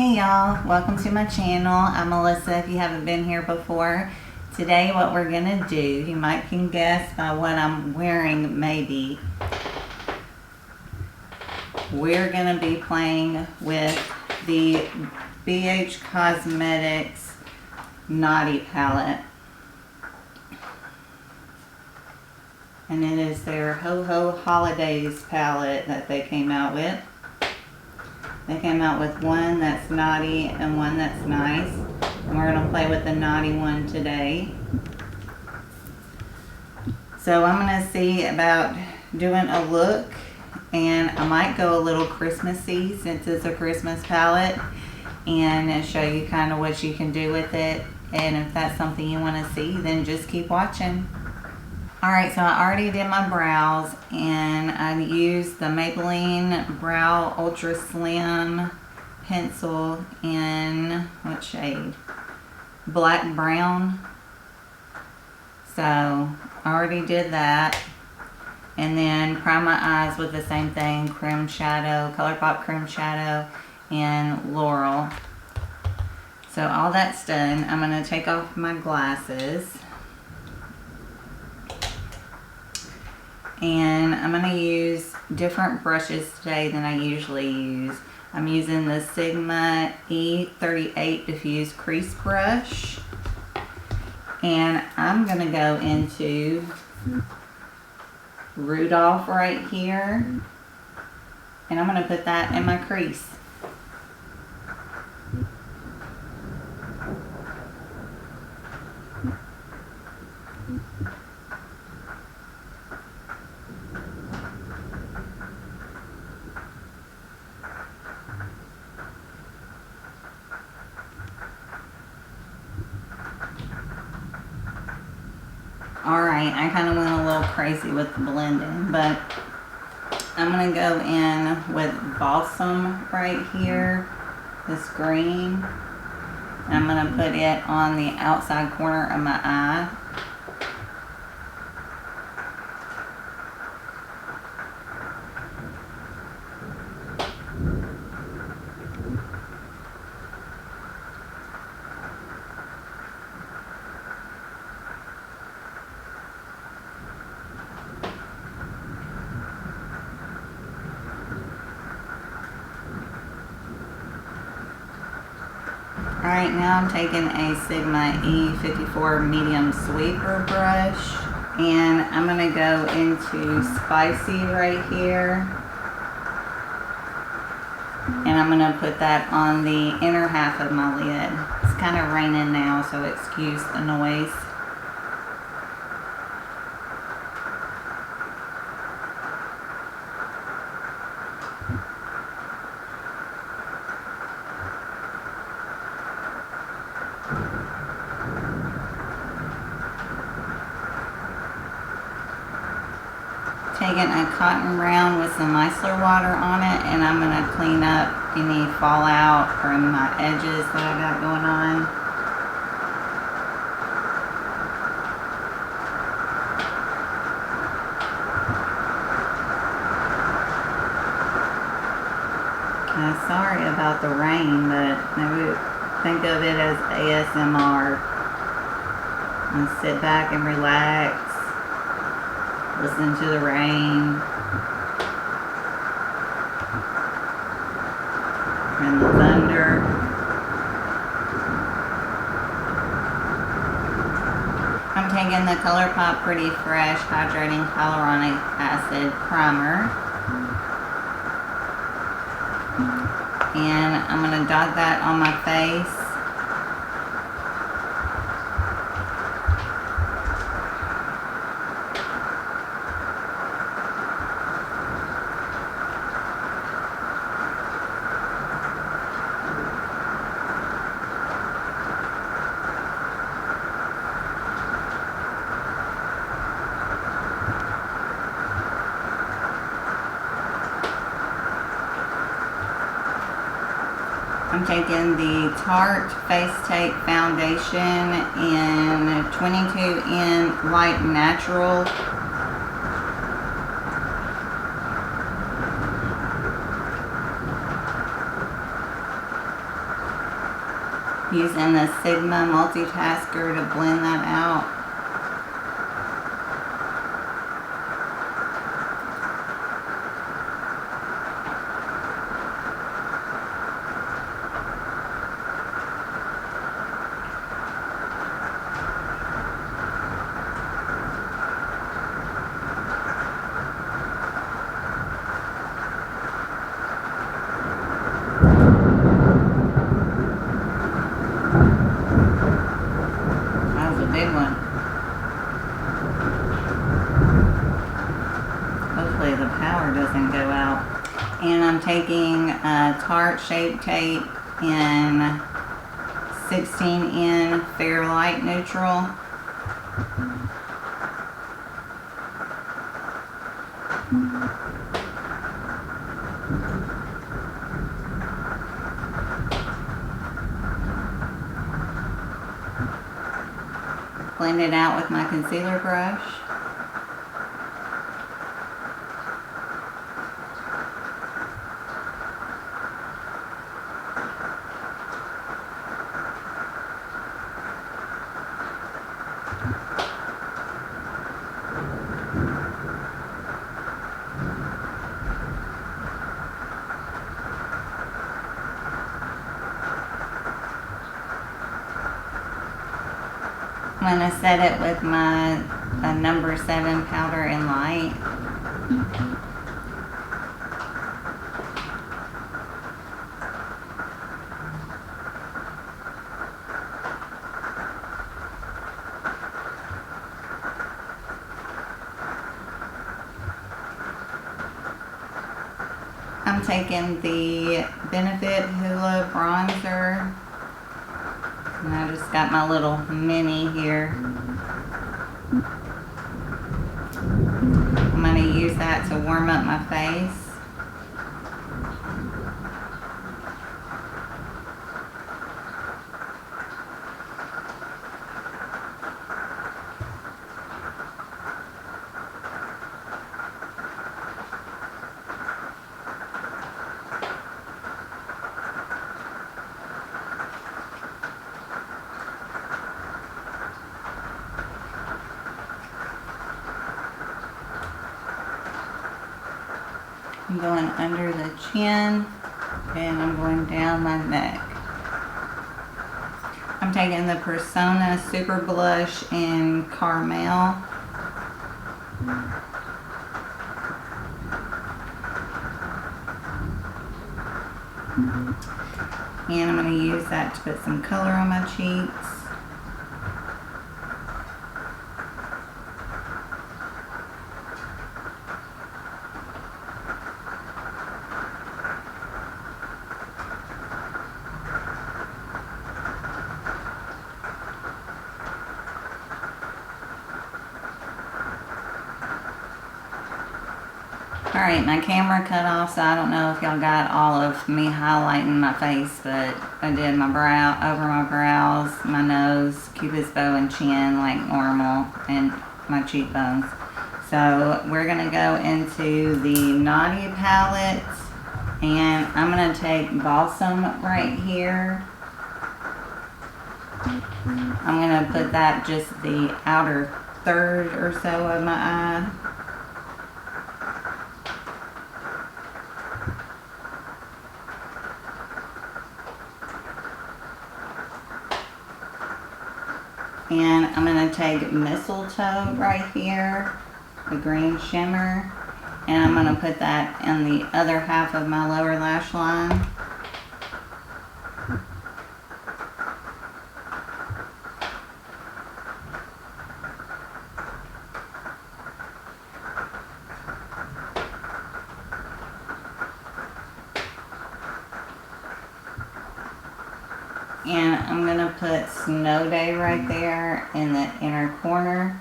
Hey y'all, welcome to my channel. I'm Melissa if you haven't been here before. Today what we're gonna do, you might can guess by what I'm wearing maybe. We're gonna be playing with the BH Cosmetics Naughty palette. And it is their Ho Ho Holidays palette that they came out with. They came out with one that's naughty and one that's nice. And we're going to play with the naughty one today. So I'm going to see about doing a look. And I might go a little Christmassy since it's a Christmas palette. And show you kind of what you can do with it. And if that's something you want to see, then just keep watching. Alright, so I already did my brows, and I used the Maybelline Brow Ultra Slim pencil in, what shade? Black Brown. So, I already did that. And then prime my eyes with the same thing, Creme Shadow, ColourPop Creme Shadow, and Laurel. So all that's done. I'm going to take off my glasses. And I'm going to use different brushes today than I usually use. I'm using the Sigma E38 Diffuse Crease Brush. And I'm going to go into Rudolph right here. And I'm going to put that in my crease. Alright, I kind of went a little crazy with the blending, but I'm going to go in with Balsam right here, this green. And I'm going to put it on the outside corner of my eye. Alright, now I'm taking a Sigma E54 medium sweeper brush, and I'm going to go into Spicy right here, and I'm going to put that on the inner half of my lid. It's kind of raining now, so excuse the noise. Taking a cotton round with some micellar water on it, and I'm going to clean up any fallout from my edges that I got going on. Sorry about the rain, but maybe think of it as ASMR. And sit back and relax. Listen to the rain and the thunder. I'm taking the ColourPop Pretty Fresh Hydrating Hyaluronic Acid Primer. And I'm going to dot that on my face. I'm taking the Tarte Face Tape Foundation in 22N Light Natural. Using the Sigma multitasker to blend that out. Big one. Hopefully the power doesn't go out. And I'm taking Tarte Shape Tape in 16N Fair Light Neutral. Blend it out with my concealer brush. I'm going to set it with my number 7 powder and light. I'm taking the Benefit Hoola bronzer. And I just got my little mini here. I'm going to use that to warm up my face. I'm going under the chin and I'm going down my neck. I'm taking the Persona Super Blush in Caramel. And I'm going to use that to put some color on my cheeks. Alright, my camera cut off, so I don't know if y'all got all of me highlighting my face, but I did my brow, over my brows, my nose, cupid's bow and chin like normal, and my cheekbones. So we're going to go into the Naughty palette, and I'm going to take Balsam right here. I'm going to put that just the outer third or so of my eye. And I'm going to take Mistletoe right here, the green shimmer, and I'm going to put that in the other half of my lower lash line. And I'm going to put Snow Day right there in the inner corner.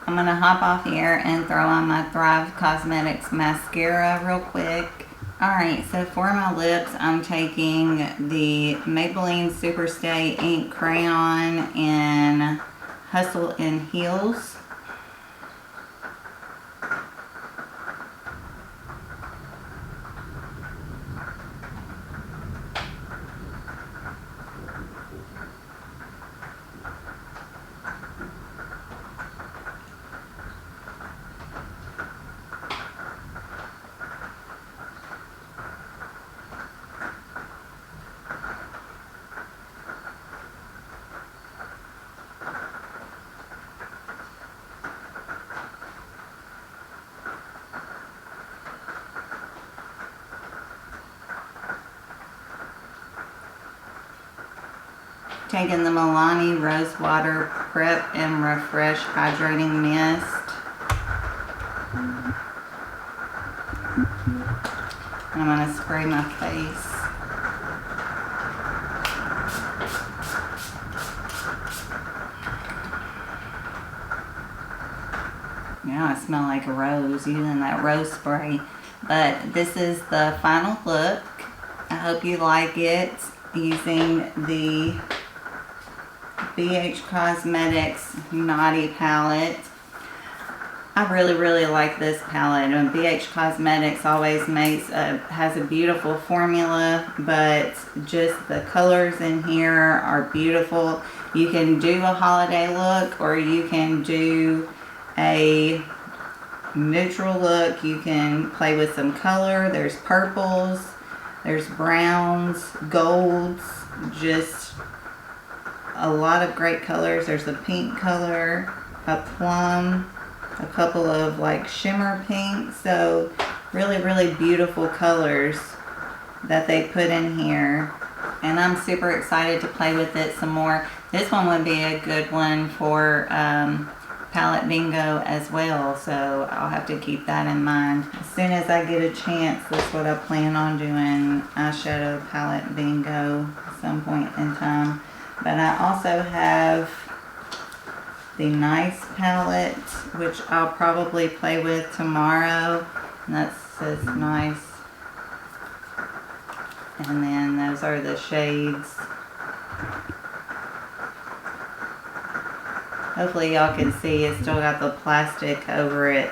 I'm going to hop off here and throw on my Thrive Cosmetics mascara real quick. Alright, so for my lips, I'm taking the Maybelline Superstay Ink Crayon in Hustle in Heels. taking the Milani Rose Water Prep and Refresh Hydrating Mist. I'm going to spray my face. Now I smell like a rose using that rose spray. But this is the final look. I hope you like it, using the BH Cosmetics Naughty palette. I really like this palette. And BH Cosmetics always has a beautiful formula, but just the colors in here are beautiful. You can do a holiday look, or you can do a neutral look. You can play with some color. There's purples, there's browns, golds, just a lot of great colors. There's a pink color, a plum, a couple of like shimmer pinks. So really beautiful colors that they put in here, and I'm super excited to play with it some more. This one would be a good one for palette bingo as well, so I'll have to keep that in mind. As soon as I get a chance, that's what I plan on doing, eyeshadow palette bingo at some point in time. But I also have the Nice palette, which I'll probably play with tomorrow, and that says Nice. And then those are the shades. Hopefully y'all can see it's still got the plastic over it.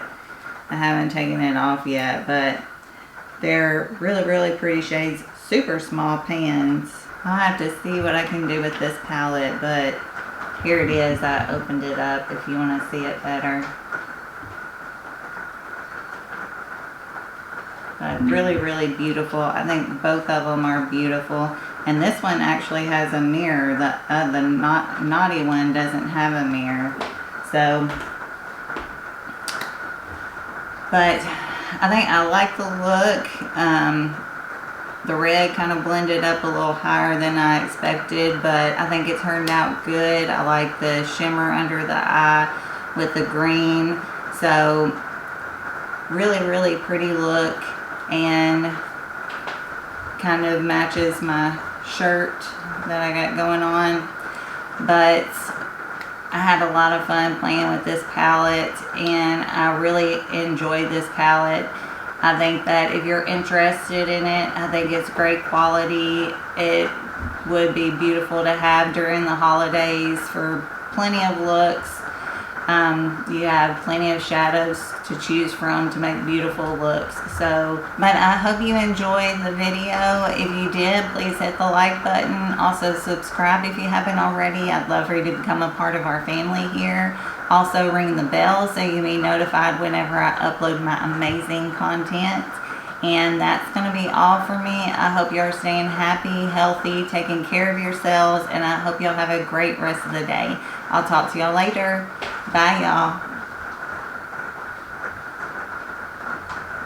I haven't taken it off yet, but they're really pretty shades. Super small pans. I'll have to see what I can do with this palette, but here it is. I opened it up if you want to see it better. But really beautiful. I think both of them are beautiful. And this one actually has a mirror. The naughty one doesn't have a mirror. So, but I think I like the look. The red kind of blended up a little higher than I expected, but I think it turned out good. I like the shimmer under the eye with the green. So, really pretty look, and kind of matches my shirt that I got going on. But I had a lot of fun playing with this palette, and I really enjoyed this palette. I think that if you're interested in it, I think it's great quality. It would be beautiful to have during the holidays for plenty of looks. You have plenty of shadows to choose from to make beautiful looks. So, but I hope you enjoyed the video. If you did, please hit the like button. Also subscribe if you haven't already. I'd love for you to become a part of our family here. Also ring the bell so you'll be notified whenever I upload my amazing content. And that's going to be all for me. I hope you are staying happy, healthy, taking care of yourselves, and I hope y'all have a great rest of the day. I'll talk to y'all later. Bye, y'all.